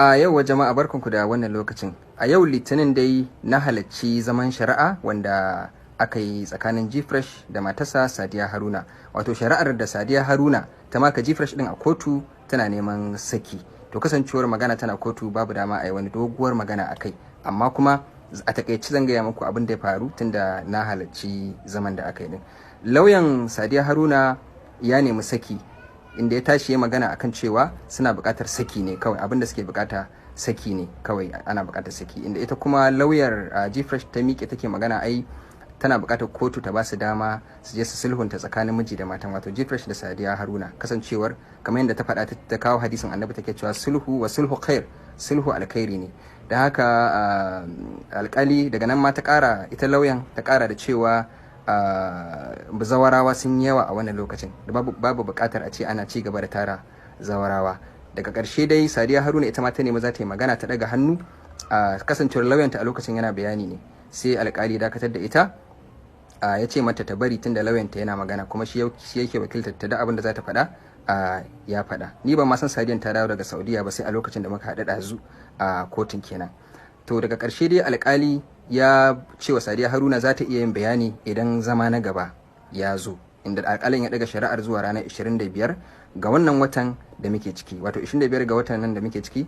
A yau wa jama'a barkanku da wannan lokacin. A yau Litinin dai na halarci zaman shari'a wanda aka yi tsakanin Gfresh da matarsa Sadiya Haruna. Wato shari'ar da Sadiya Haruna ta maka Gfresh din a kotu tana neman saki. To kasancewar magana tana kotu babu dama a yi wani doguwar magana a kai. Amma kuma a takaici zan gaya muku abin da ya faru tunda na halarci zaman da aka yi din. Lauyan Sadiya Haruna ya nemi saki, inda ya tashi ya magana akan cewa suna buƙatar saki ne kawai, abinda suke buƙata saki ne kawai, ana buƙatar saki. Inda ita kuma lauyar Gfresh ta miƙe take magana ai tana buƙatar kotu ta ba su dama su je su sulhunta tsakanin miji da matan, wato Gfresh da Sadiya Haruna, kasancewar kamar yadda ta faɗa ta kawo hadisin annabi take cewa sulhu wa sulhu khair, sulhu alkhairi ne. Da haka alƙali daga nan ma ta ƙara, ita lauyan ta ƙara da cewa zawarawa sun yawa a wannan lokacin da babu buƙatar a ce ana ci gaba da tara zawarawa. Daga ƙarshe dai Sadiya Haruna ita ma ta nemi za ta yi magana, ta daga hannu a kasancewar lauyanta a lokacin yana bayani ne, sai alƙali dakatar da ita, ya ce mata ta bari tunda lauyanta yana magana kuma shi yake wakiltar ta, da abin da za ta faɗa ya faɗa. Ni ba ma san Sadiyan ta dawo daga Saudiya ba sai a lokacin da muka haɗu ɗazu a kotun kenan. To daga ƙarshe dai alƙali ya ce wa Sadiya Haruna za ta iya yin bayani idan zama na gaba ya zo, inda alƙalin ya daga shari'ar zuwa ranar 25 ga wannan watan da muke ciki, wato 25 ga watan nan da muke ciki